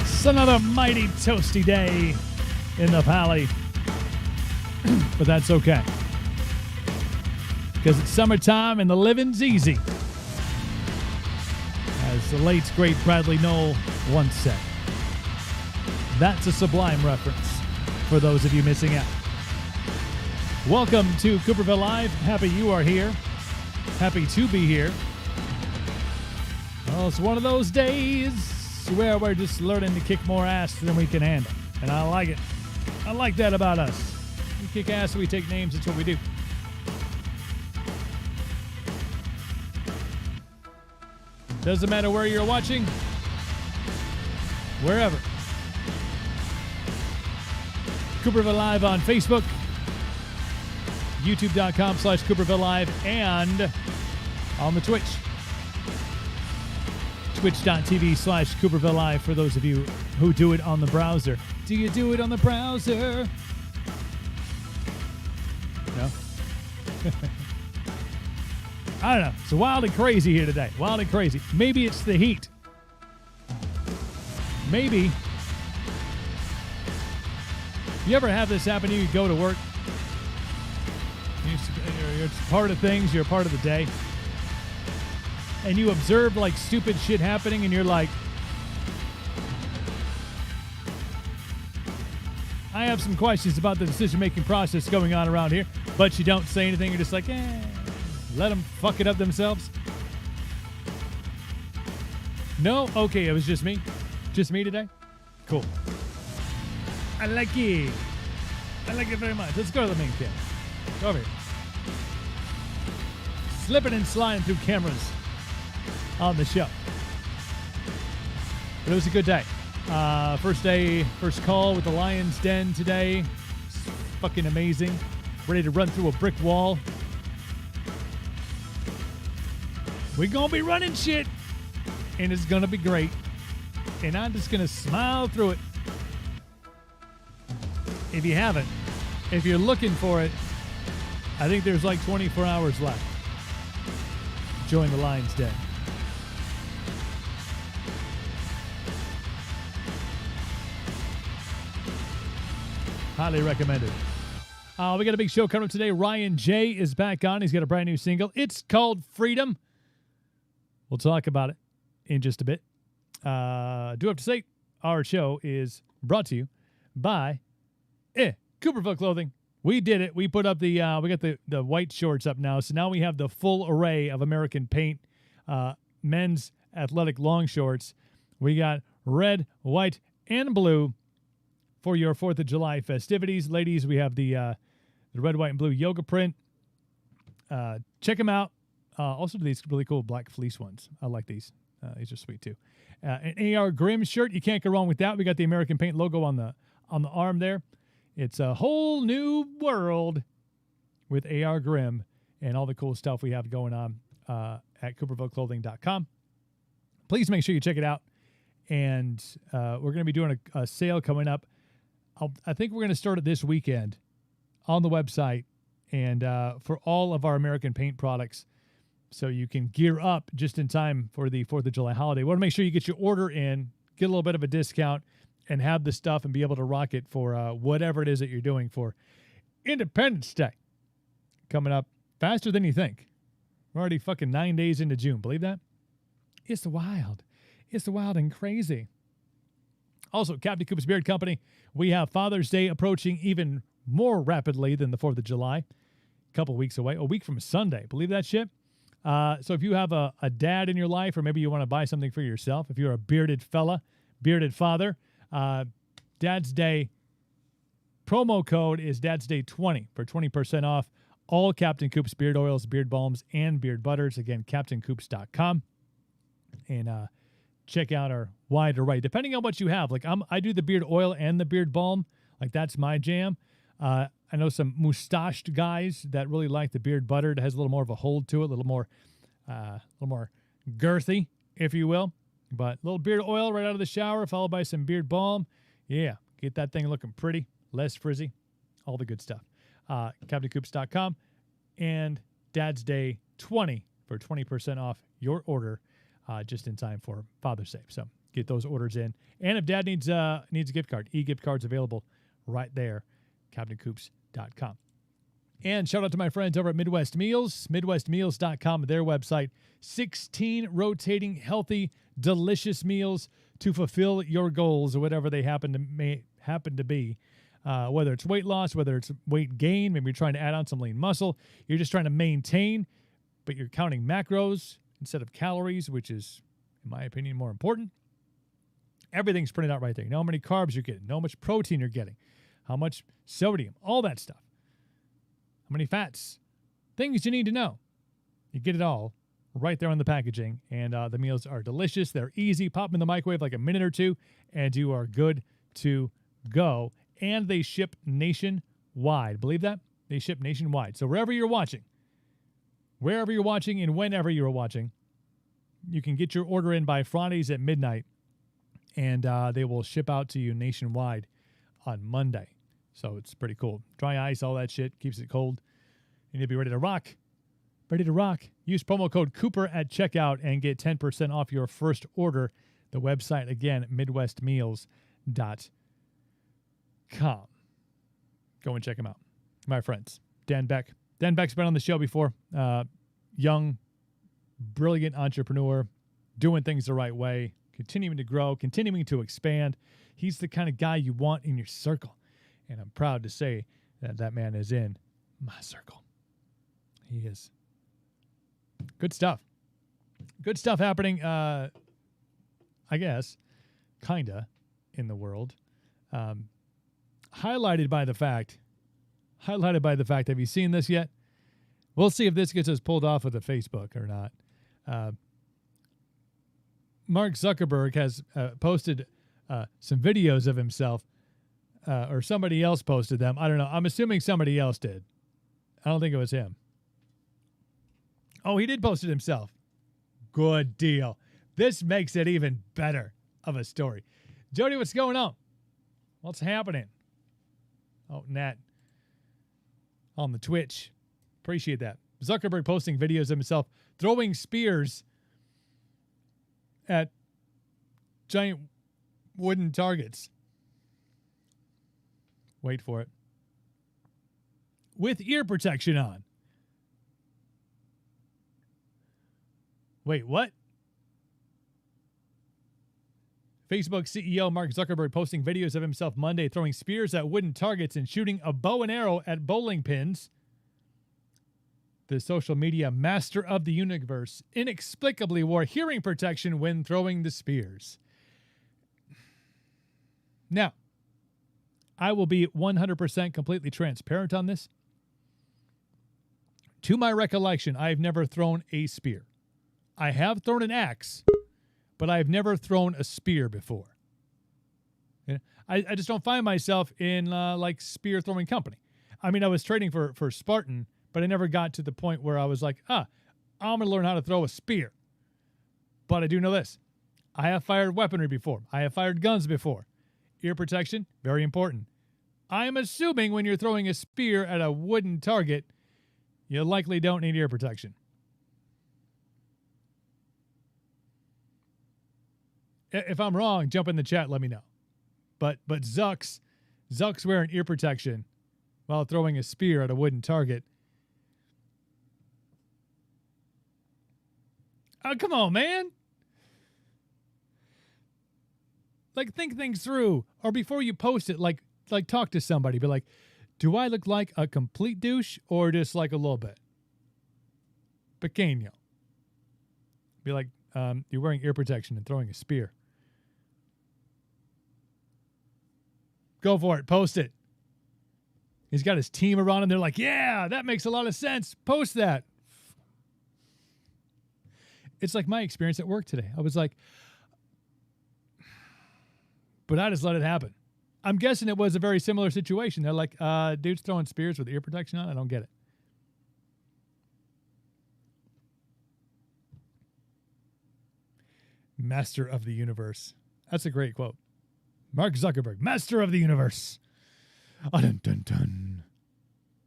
It's another mighty toasty day in the valley, but that's okay, because it's summertime and the living's easy, as the late great Bradley Noel once said. That's a Sublime reference for those of you missing out. Welcome to Cooperville Live. Happy you are here. Happy to be here. Well, it's one of those days where we're just learning to kick more ass than we can handle. And I like it. I like that about us. We kick ass, we take names, that's what we do. Doesn't matter where you're watching, wherever. Cooperville Live on Facebook, youtube.com/Cooperville Live, and on the Twitch. Twitch.tv/Cooperville Live for those of you who do it on the browser. Do you do it on the browser? No? I don't know. It's wild and crazy here today. Wild and crazy. Maybe it's the heat. Maybe. You ever have this happen to you? You go to work. You're part of things. You're a part of the day. And you observe like stupid shit happening, and you're like, I have some questions about the decision-making process going on around here, but you don't say anything. You're just like, let them fuck it up themselves. No? Okay, it was just me. Just me today? Cool. I like it. I like it very much. Let's go to the main camera. Go over here. Slipping and sliding through cameras on the show. But it was a good day. First day, first call with the Lion's Den today. It's fucking amazing. Ready to run through a brick wall. We're gonna be running shit, and it's gonna be great. And I'm just gonna smile through it. If you haven't, if you're looking for it, I think there's like 24 hours left. Join the Lion's Den. Highly recommended. We got a big show coming up today. Ryan Jay is back on. He's got a brand new single. It's called Freedom. We'll talk about it in just a bit. Do have to say, our show is brought to you by Cooperville Clothing. We did it. We put up we got the white shorts up now. So now we have the full array of American Paint men's athletic long shorts. We got red, white, and blue for your 4th of July festivities. Ladies, we have the red, white, and blue yoga print. Check them out. Also, these really cool black fleece ones. I like these. These are sweet, too. An AR Grimm shirt. You can't go wrong with that. We got the American Paint logo on the arm there. It's a whole new world with AR Grimm and all the cool stuff we have going on at CoopervilleClothing.com. Please make sure you check it out. And we're going to be doing a sale coming up. I think we're going to start it this weekend on the website and for all of our American Paint products, so you can gear up just in time for the 4th of July holiday. We want to make sure you get your order in, get a little bit of a discount, and have the stuff and be able to rock it for whatever it is that you're doing for Independence Day. Coming up faster than you think. We're already fucking 9 days into June. Believe that? It's wild. It's wild and crazy. Also, Captain Coop's Beard Company, we have Father's Day approaching even more rapidly than the 4th of July. A couple weeks away. A week from Sunday. Believe that shit? So if you have a dad in your life, or maybe you want to buy something for yourself, if you're a bearded fella, bearded father, Dad's Day promo code is Dad's Day 20 for 20% off all Captain Coop's beard oils, beard balms, and beard butters. Again, CaptainCoops.com. And check out our wide array, depending on what you have. Like I do the beard oil and the beard balm. Like that's my jam. I I know some mustached guys that really like the beard butter. It has a little more of a hold to it, a little more girthy, if you will. But a little beard oil right out of the shower, followed by some beard balm. Yeah, get that thing looking pretty, less frizzy, all the good stuff. CaptainCoops.com and Dad's Day 20 for 20% off your order, just in time for Father's Day. So get those orders in. And if Dad needs a gift card, e-gift cards available right there, CaptainCoops.com. And shout out to my friends over at Midwest Meals, MidwestMeals.com, their website. 16 rotating, healthy, delicious meals to fulfill your goals or whatever they happen to be. Whether it's weight loss, whether it's weight gain, maybe you're trying to add on some lean muscle, you're just trying to maintain, but you're counting macros instead of calories, which is, in my opinion, more important. Everything's printed out right there. You know how many carbs you're getting, know how much protein you're getting, how much sodium, all that stuff. How many fats, things you need to know. You get it all right there on the packaging, and the meals are delicious. They're easy. Pop them in the microwave like a minute or two, and you are good to go. And they ship nationwide. Believe that? They ship nationwide. So wherever you're watching and whenever you're watching, you can get your order in by Fridays at midnight, and they will ship out to you nationwide on Monday. So it's pretty cool. Dry ice, all that shit, keeps it cold. And you'll be ready to rock. Ready to rock. Use promo code Cooper at checkout and get 10% off your first order. The website, again, MidwestMeals.com. Go and check them out. My friends, Dan Beck. Dan Beck's been on the show before. Young, brilliant entrepreneur, doing things the right way, continuing to grow, continuing to expand. He's the kind of guy you want in your circle. And I'm proud to say that that man is in my circle. He is. Good stuff. Good stuff happening, I guess, kinda, in the world. Highlighted by the fact, have you seen this yet? We'll see if this gets us pulled off of the Facebook or not. Mark Zuckerberg has posted some videos of himself, or somebody else posted them. I don't know. I'm assuming somebody else did. I don't think it was him. Oh, he did post it himself. Good deal. This makes it even better of a story. Jody, what's going on? What's happening? Oh, Nat. On the Twitch. Appreciate that. Zuckerberg posting videos of himself throwing spears at giant wooden targets. Wait for it. With ear protection on. Wait, what? Facebook CEO Mark Zuckerberg posting videos of himself Monday throwing spears at wooden targets and shooting a bow and arrow at bowling pins. The social media master of the universe inexplicably wore hearing protection when throwing the spears. Now, I will be 100% completely transparent on this. To my recollection, I have never thrown a spear. I have thrown an axe, but I've never thrown a spear before. You know, I just don't find myself in like spear throwing company. I mean, I was training for Spartan, but I never got to the point where I was like, I'm going to learn how to throw a spear. But I do know this. I have fired weaponry before. I have fired guns before. Ear protection, very important. I'm assuming when you're throwing a spear at a wooden target, you likely don't need ear protection. If I'm wrong, jump in the chat, let me know. But Zuck's wearing ear protection while throwing a spear at a wooden target. Oh, come on, man. Like, think things through. Or before you post it, like talk to somebody. Be like, do I look like a complete douche or just like a little bit? Pequeño. Be like, you're wearing ear protection and throwing a spear. Go for it. Post it. He's got his team around him. They're like, yeah, that makes a lot of sense. Post that. It's like my experience at work today. I was like, but I just let it happen. I'm guessing it was a very similar situation. They're like, dude's throwing spears with ear protection on. I don't get it. Master of the universe. That's a great quote. Mark Zuckerberg, master of the universe. Dun, dun, dun.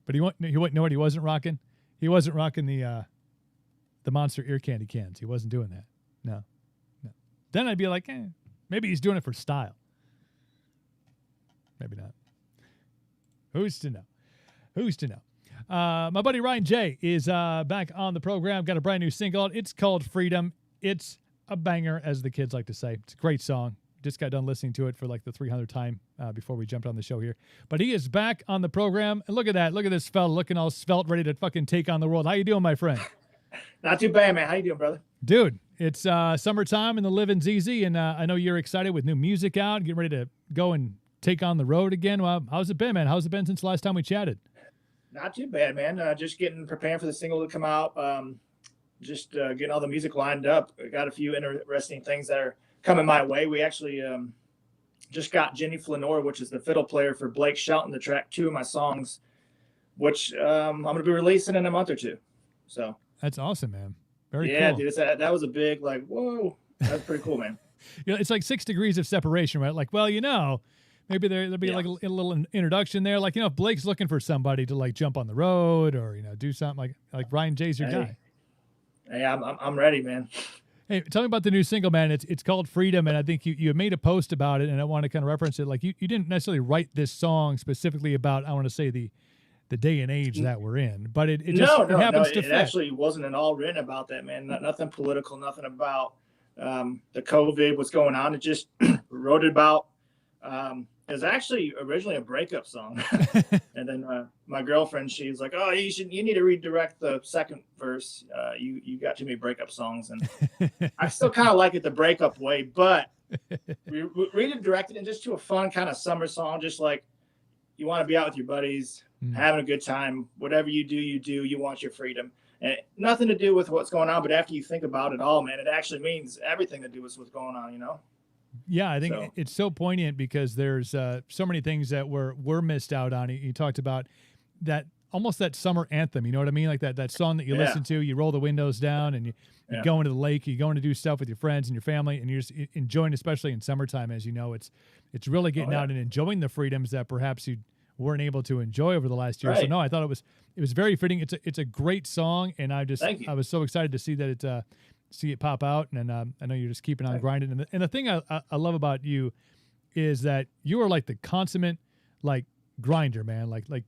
But you know what he wasn't rocking? He wasn't rocking the Monster ear candy cans. He wasn't doing that. No. Then I'd be like, maybe he's doing it for style. Maybe not. Who's to know? My buddy Ryan Jay is back on the program. Got a brand new single. It's called Freedom. It's a banger, as the kids like to say. It's a great song. Just got done listening to it for like the 300th time before we jumped on the show here. But he is back on the program. And look at that. Look at this fella looking all svelte, ready to fucking take on the world. How you doing, my friend? Not too bad, man. How you doing, brother? Dude, it's summertime and the living's easy. And I know you're excited with new music out, getting ready to go and take on the road again. Well, how's it been, man? How's it been since the last time we chatted? Not too bad, man. Just preparing for the single to come out. Getting all the music lined up. I got a few interesting things that are coming my way. We actually just got Jenny Flanor, which is the fiddle player for Blake Shelton, to track 2 of my songs, which I'm going to be releasing in a month or 2. So that's awesome, man. Very cool. Yeah, dude, that was a big, like, whoa. That's pretty cool, man. It's like 6 degrees of separation, right? Like, well, maybe there'll be like a little introduction there. Like, if Blake's looking for somebody to like jump on the road or, do something like Ryan Jay's your guy. Hey, I'm ready, man. Hey, tell me about the new single, man. It's called Freedom, and I think you made a post about it, and I want to kind of reference it. Like, you didn't necessarily write this song specifically about, I want to say, the day and age that we're in, but it happens to fit. It actually wasn't at all written about that, man. Nothing political, nothing about the COVID, what's going on. It just wrote about. It was actually originally a breakup song, and then my girlfriend, she's like, "Oh, you need to redirect the second verse. You got too many breakup songs," and I still kind of like it the breakup way, but we redirected it just to a fun kind of summer song, just like you want to be out with your buddies, having a good time. Whatever you do, you want your freedom, and nothing to do with what's going on. But after you think about it all, man, it actually means everything to do with what's going on, Yeah, I think it's so poignant because there's so many things that we're missed out on. You talked about that, almost that summer anthem. You know what I mean? Like that song that you listen to, you roll the windows down and you go into the lake, you're going to do stuff with your friends and your family, and you're just enjoying, especially in summertime, as you know, it's really getting out and enjoying the freedoms that perhaps you weren't able to enjoy over the last year. Right. So no, I thought it was very fitting. It's a great song, and I was so excited to see that see it pop out, and I know you're just keeping on grinding. And the thing I love about you is that you are like the consummate like grinder, man. Like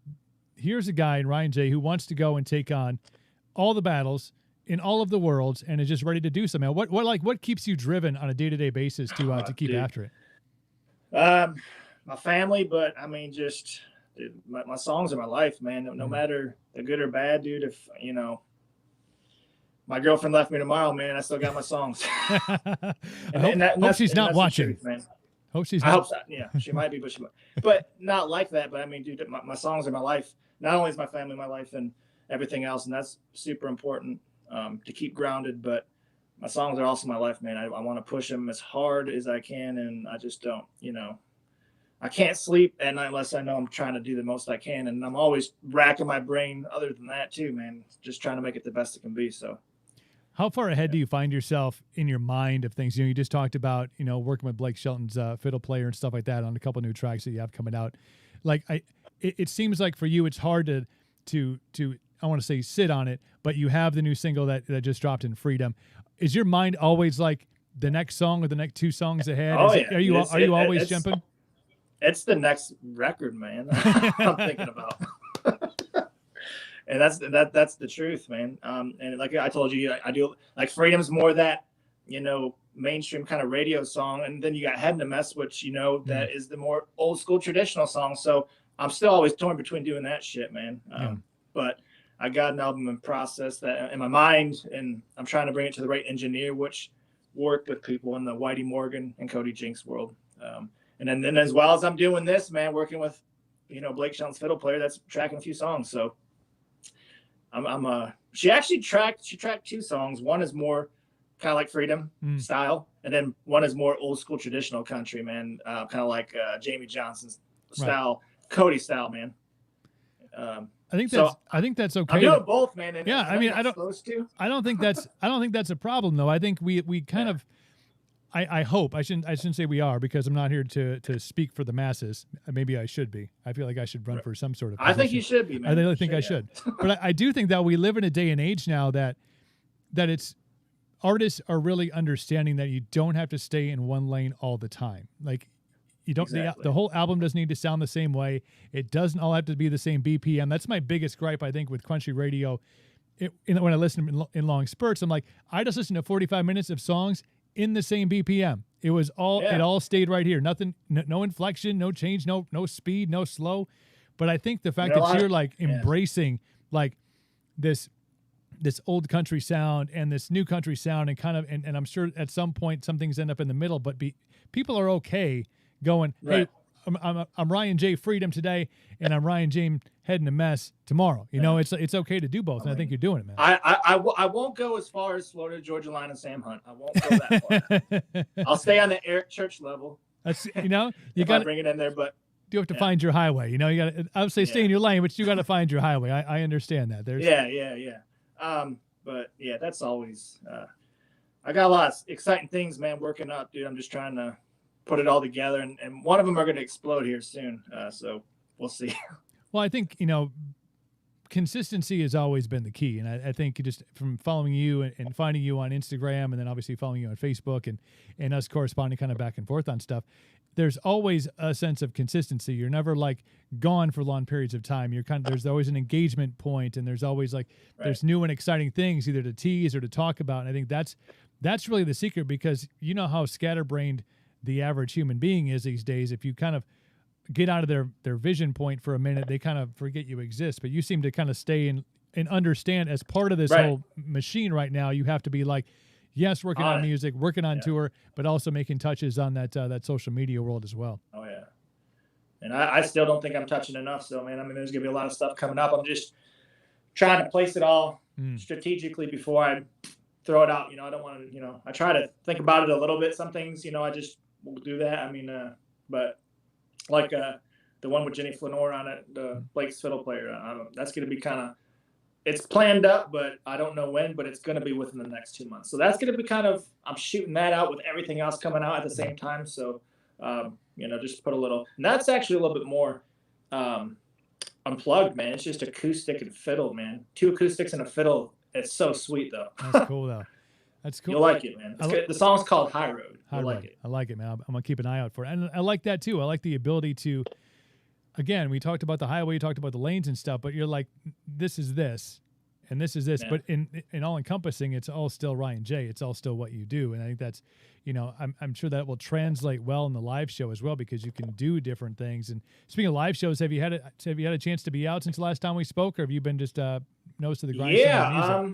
here's a guy in Ryan Jay who wants to go and take on all the battles in all of the worlds and is just ready to do something. What keeps you driven on a day-to-day basis to keep after it? My family, but I mean, just my songs are my life, man. No matter the good or bad, dude. If my girlfriend left me tomorrow, man, I still got my songs. I hope she's not watching. Truth, man. Hope she's I hope so. Yeah, she might be, but not like that. But I mean, dude, my songs are my life. Not only is my family my life and everything else, and that's super important to keep grounded. But my songs are also my life, man. I want to push them as hard as I can, and I just don't. I can't sleep at night unless I know I'm trying to do the most I can, and I'm always racking my brain. Other than that, too, man, just trying to make it the best it can be. So. How far ahead do you find yourself in your mind of things? You just talked about, working with Blake Shelton's fiddle player and stuff like that on a couple new tracks that you have coming out. Like it seems like for you, it's hard to I want to say sit on it, but you have the new single that just dropped in Freedom. Is your mind always like the next song or the next 2 songs ahead? Are you always jumping? It's the next record, man. I'm thinking about. And that's the truth, man. And like I told you, I do like Freedom's more that, mainstream kind of radio song. And then you got Head in a Mess, which, that is the more old school traditional song. So I'm still always torn between doing that shit, man. But I got an album in process that in my mind, and I'm trying to bring it to the right engineer, which worked with people in the Whitey Morgan and Cody Jinks world. And then as well as I'm doing this, man, working with, Blake Shelton's fiddle player, that's tracking a few songs. So she tracked 2 songs. One is more kind of like Freedom style, and then one is more old school traditional country, man, kind of like Jamie Johnson's style, Cody style, man. I think that's okay. I'm doing both, man. And yeah, I mean, I don't think that's a problem though. I think we kind of. I hope I shouldn't say we are, because I'm not here to speak for the masses. Maybe I should be. I feel like I should run for some sort of position. I think you should be, man. I really think I should. But I do think that we live in a day and age now that it's artists are really understanding that you don't have to stay in one lane all the time. Like you don't the whole album doesn't need to sound the same way. It doesn't all have to be the same BPM. That's my biggest gripe, I think, with country radio. When I listen in long spurts, I'm like, I just listen to 45 minutes of songs in the same BPM. It was all it all stayed right here. Nothing, no inflection, no change, no speed, no slow. But I think the fact that you're like embracing like this old country sound and this new country sound and kind of and I'm sure at some point some things end up in the middle, but people are okay going, hey, I'm Ryan Jay Freedom today, and I'm Ryan James Heading a Mess tomorrow. You know, it's okay to do both, and I think you're doing it, man. I won't go as far as Florida Georgia Line and Sam Hunt. I won't go that far. I'll stay on the Eric Church level. That's you got to bring it in there, but you have to find your highway. You got to. I would say stay in your lane, but you got to find your highway. I understand that. But yeah, that's always. I got a lot of exciting things, man, working up, dude. I'm just trying to put it all together, and one of them are going to explode here soon. So we'll see. Well, I think, consistency has always been the key. And I think just from following you and finding you on Instagram, and then obviously following you on Facebook and us corresponding kind of back and forth on stuff, there's always a sense of consistency. You're never like gone for long periods of time. There's always an engagement point, and there's always like, there's new and exciting things either to tease or to talk about. And I think that's really the secret, because you know how scatterbrained the average human being is these days. If you kind of get out of their vision point for a minute, they kind of forget you exist. But you seem to kind of stay and understand as part of this whole machine right now. You have to be like, yes, working on music, working on tour, but also making touches on that social media world as well. Oh yeah. And I still don't think I'm touching enough. So man, I mean, there's gonna be a lot of stuff coming up. I'm just trying to place it all strategically before I throw it out. I don't want to, I try to think about it a little bit. Some things, I just will do that. I mean, but like the one with Jenny Flanor on it, the Blake's fiddle player, that's going to be kind of, it's planned up, but I don't know when, but it's going to be within the next 2 months. So that's going to be kind of, I'm shooting that out with everything else coming out at the same time. So, just put a little, and that's actually a little bit more unplugged, man. It's just acoustic and fiddle, man. 2 acoustics and a fiddle. It's so sweet, though. That's cool, though. That's cool. You'll like it, man. The song's called High Road. I like it, man. I'm going to keep an eye out for it. And I like that, too. I like the ability to, again, we talked about the highway, you talked about the lanes and stuff, but you're like, this is this, and this is this. Yeah. But in all encompassing, it's all still Ryan Jay. It's all still what you do. And I think that's, I'm sure that will translate well in the live show as well, because you can do different things. And speaking of live shows, have you had a chance to be out since the last time we spoke, or have you been just nose to the grindstone? Yeah.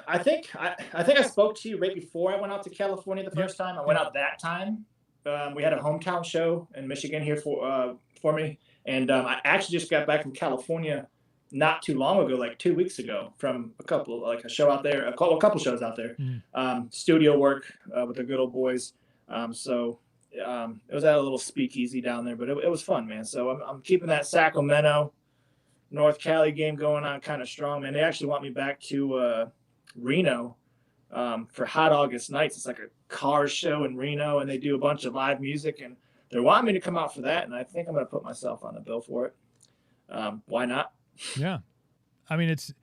I think I spoke to you right before I went out to California the first time. I went out that time. We had a hometown show in Michigan here for me, and I actually just got back from California not too long ago, like 2 weeks ago, from a show out there, a couple shows out there, studio work with the good old boys. So it was at a little speakeasy down there, but it was fun, man. So I'm keeping that Sacramento, North Cali game going on kind of strong, man. They actually want me back to Reno for Hot August Nights. It's like a car show in Reno, and they do a bunch of live music, and they're wanting me to come out for that, and I think I'm going to put myself on the bill for it. Why not? Yeah. I mean, it's,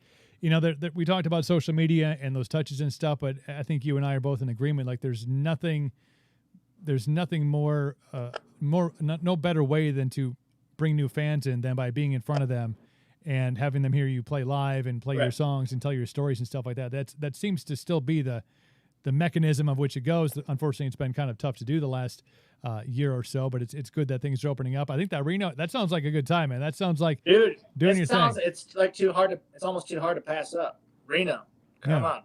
we talked about social media and those touches and stuff, but I think you and I are both in agreement. Like there's nothing more, no better way than to bring new fans in than by being in front of them and having them hear you play live and play your songs and tell your stories and stuff like that. That seems to still be the mechanism of which it goes. Unfortunately, it's been kind of tough to do the last year or so, but it's good that things are opening up. I think that Reno, that sounds like a good time, man. That sounds like doing your thing. It's like it's almost too hard to pass up. Reno, come on.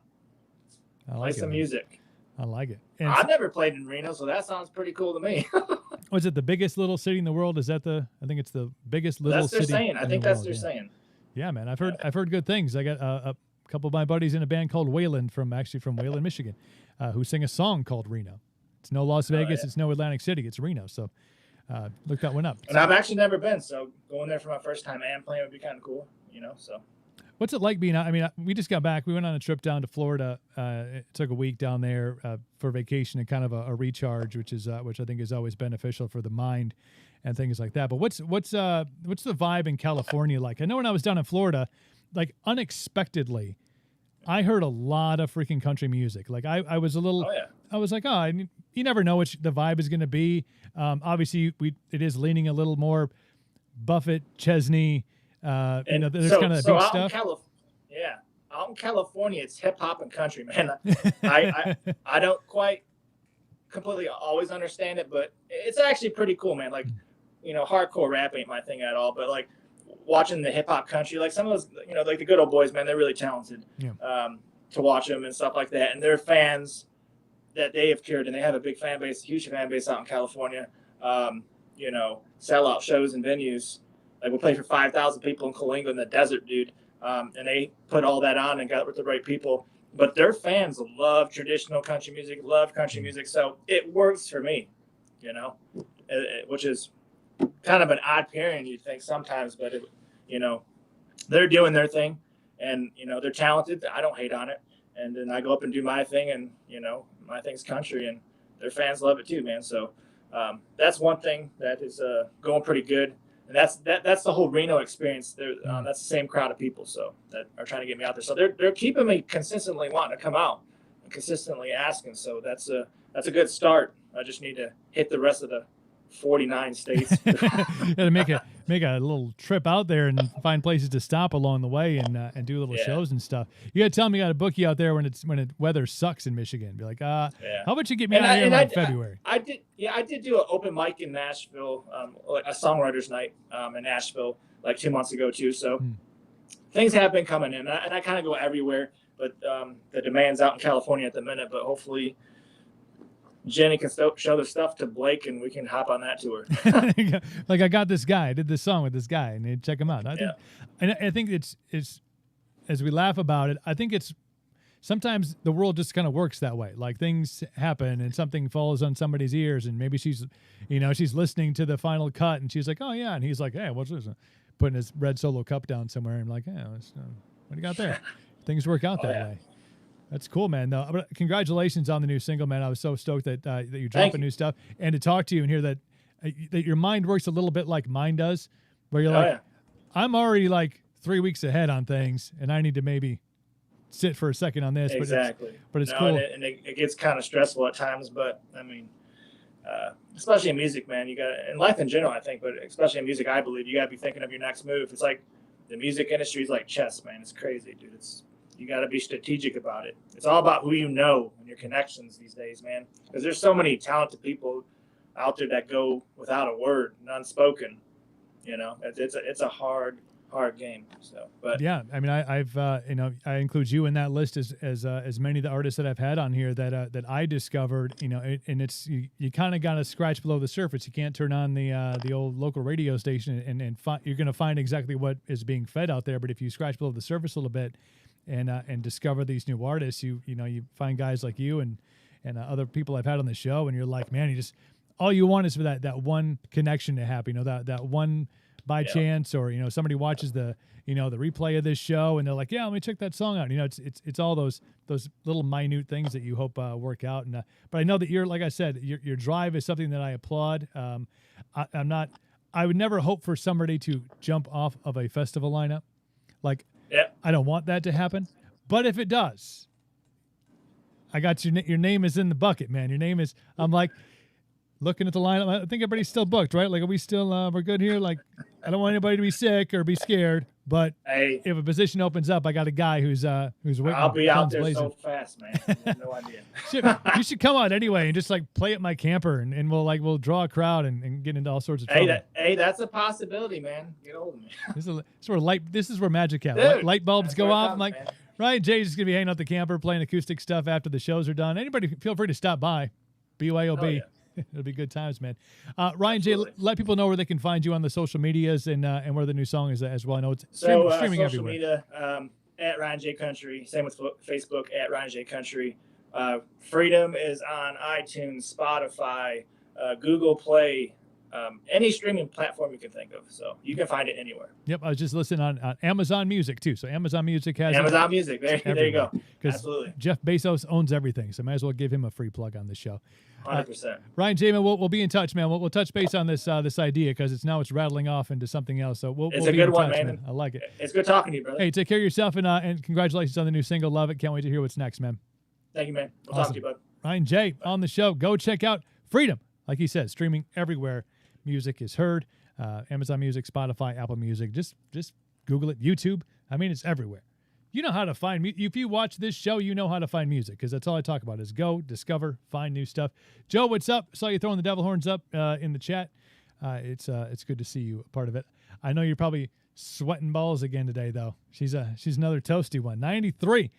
Play some music. I like it. And I've never played in Reno, so that sounds pretty cool to me. Was it the biggest little city in the world? Is that I think it's the biggest little city. That's they're saying. I think that's they're saying. Yeah, man. I've heard good things. I got a couple of my buddies in a band called Wayland from Wayland, Michigan, who sing a song called Reno. It's no Las Vegas. It's no Atlantic City. It's Reno. So look that one up. And I've actually never been, so going there for my first time and playing would be kind of cool, so. What's it like being out? I mean, we just got back. We went on a trip down to Florida. It took a week down there for vacation and kind of a recharge, which I think is always beneficial for the mind and things like that. But what's the vibe in California like? I know when I was down in Florida, like unexpectedly, I heard a lot of freaking country music. Like I was a little, I was like, you never know what the vibe is going to be. Obviously, it is leaning a little more Buffett, Chesney. There's kind of big stuff. Out in California, it's hip hop and country, man. I don't quite completely always understand it, but it's actually pretty cool, man. Like, hardcore rap ain't my thing at all, but like watching the hip hop country, like some of those, like the good old boys, man, they're really talented. To watch them and stuff like that, and they're fans that they have cured, and they have a big fan base, huge fan base out in California. Sellout shows and venues. Like we'll play for 5,000 people in Coalinga in the desert, dude. And they put all that on and got with the right people. But their fans love traditional country music, love country music. So it works for me, which is kind of an odd pairing, you'd think sometimes. But, they're doing their thing and, they're talented. I don't hate on it. And then I go up and do my thing and, my thing's country and their fans love it too, man. So that's one thing that is going pretty good. And that's the whole Reno experience. That's the same crowd of people, so that are trying to get me out there. So they're keeping me consistently wanting to come out and consistently asking. So that's a good start. I just need to hit the rest of the 49 states. To make a little trip out there and find places to stop along the way and do little shows and stuff. You got to tell me, you got to book you out there when the weather sucks in Michigan. Be like, how about you get me out here in February? I did do an open mic in Nashville, a songwriters night in Nashville like 2 months ago too. So things have been coming in, and I kind of go everywhere, but the demand's out in California at the minute. But hopefully Jenny can show the stuff to Blake, and we can hop on that tour. Like I got this guy. I did this song with this guy, and check him out. I think it's as we laugh about it. I think it's sometimes the world just kind of works that way. Like things happen, and something falls on somebody's ears, and maybe she's listening to the final cut, and she's like, "Oh yeah," and he's like, "Hey, what's this?" Putting his red Solo cup down somewhere, and I'm like, "Hey, what do you got there?" Things work out that way. That's cool, man. No, but congratulations on the new single, man. I was so stoked that you're dropping new stuff, and to talk to you and hear that your mind works a little bit like mine does, where you're I'm already like 3 weeks ahead on things, and I need to maybe sit for a second on this. Exactly. But it's cool. And it gets kind of stressful at times, but I mean, especially in music, man, you got in life in general, I think, but especially in music, I believe you got to be thinking of your next move. It's like the music industry is like chess, man. It's crazy, dude. You got to be strategic about it. It's all about who you know and your connections these days, man. Because there's so many talented people out there that go without a word, unspoken. It's a hard game. So, but yeah, I mean, I include you in that list as many of the artists that I've had on here that I discovered. And it's you kind of got to scratch below the surface. You can't turn on the old local radio station and you're going to find exactly what is being fed out there. But if you scratch below the surface a little bit, and discover these new artists, you find guys like you and other people I've had on the show, and you're like, man, all you want is for that one connection to happen, that one by chance, or somebody watches the the replay of this show and they're like, yeah, let me check that song out. It's all those little minute things that you hope work out. And but I know that like I said, your drive is something that I applaud. I would never hope for somebody to jump off of a festival lineup, like. Yeah. I don't want that to happen, but if it does, I got your name is in the bucket, man. Your name is. I'm like looking at the lineup. I think everybody's still booked, right? Like, are we still we're good here? Like, I don't want anybody to be sick or be scared. But if a position opens up, I got a guy who's waiting. I'll be out there so fast, man. You have no idea. You should come out anyway and just like play at my camper, and we'll draw a crowd and get into all sorts of trouble. That's a possibility, man. Get hold of me. This is where magic happens. Dude, light bulbs go off. I'm like, man. Ryan Jay's just gonna be hanging out the camper, playing acoustic stuff after the shows are done. Anybody, feel free to stop by. BYOB. Oh, yeah. It'll be good times, man. Ryan Jay, let people know where they can find you on the social medias and where the new song is as well. I know it's streaming social everywhere. Media, at Ryan J Country. Same with Facebook at Ryan J Country. Freedom is on iTunes, Spotify, Google Play, any streaming platform you can think of. So you can find it anywhere. Yep, I was just listening on Amazon Music too. So Amazon Music has Amazon Music. There you go. Absolutely. Jeff Bezos owns everything, so might as well give him a free plug on this show. 100%. Ryan J, man, we'll be in touch, man. We'll touch base on this idea because it's rattling off into something else. So we'll it's be a good in one, touch, man. I like it. It's good talking to you, brother. Hey, take care of yourself and congratulations on the new single. Love it. Can't wait to hear what's next, man. Thank you, man. We'll Awesome. talk to you, bud. Ryan J on the show. Go check out Freedom. Like he said, streaming everywhere music is heard. Amazon Music, Spotify, Apple Music. Just Google it. YouTube. I mean, it's everywhere. You know how to find if you watch this show, you know how to find music because that's all I talk about is go, discover, find new stuff. Joe, what's up? Saw you throwing the devil horns up in the chat. It's good to see you a part of it. I know you're probably sweating balls again today, though. She's another toasty one. 93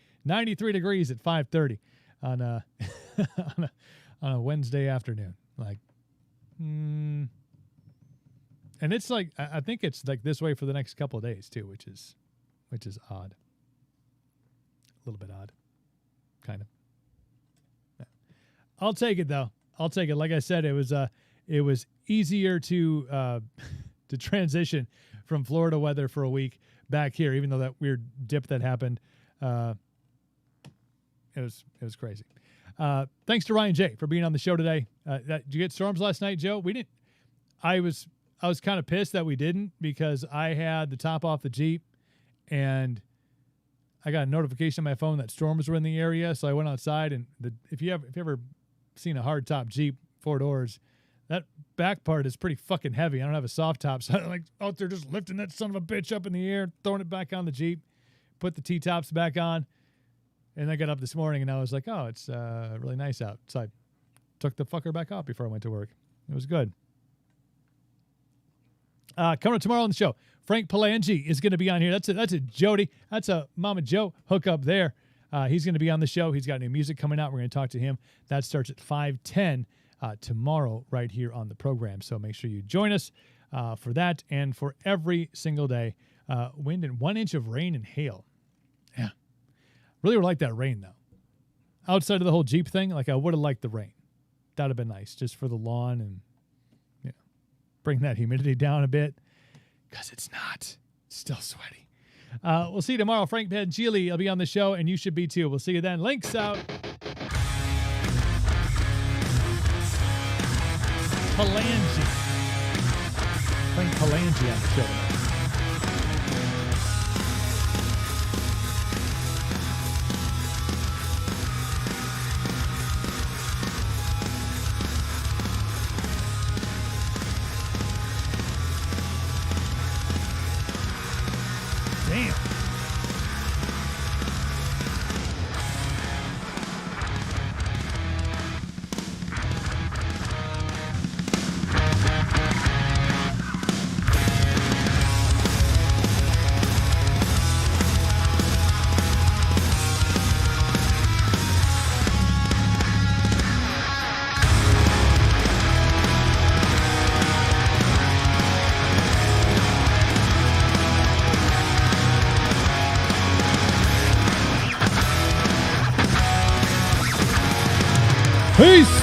degrees at 5:30 on on a Wednesday afternoon. Like, and it's like I think it's like this way for the next couple of days too, which is odd. A little bit odd, kind of. Yeah. I'll take it though. I'll take it. Like I said, it was easier to transition from Florida weather for a week back here, even though that weird dip that happened. It was crazy. Thanks to Ryan J for being on the show today. Did you get storms last night, Joe? We didn't. I was kind of pissed that we didn't because I had the top off the Jeep and I got a notification on my phone that storms were in the area. So I went outside and if you ever seen a hard top Jeep, 4 doors, that back part is pretty fucking heavy. I don't have a soft top. So I'm like out there just lifting that son of a bitch up in the air, throwing it back on the Jeep, put the T-tops back on. And I got up this morning and I was like, oh, it's really nice out. So I took the fucker back off before I went to work. It was good. Coming up tomorrow on the show, Frank Palangi is going to be on here. That's a Jody. That's a Mama Joe hookup there. He's going to be on the show. He's got new music coming out. We're going to talk to him. That starts at 5:10 tomorrow right here on the program. So make sure you join us for that and for every single day. Wind and 1 inch of rain and hail. Yeah. Really would like that rain, though. Outside of the whole Jeep thing, like I would have liked the rain. That would have been nice just for the lawn and bring that humidity down a bit because it's still sweaty. We'll see you tomorrow. Frank Pangili will be on the show, and you should be too. We'll see you then. Links out. Palangi. Frank Palangi on the show tonight. Peace.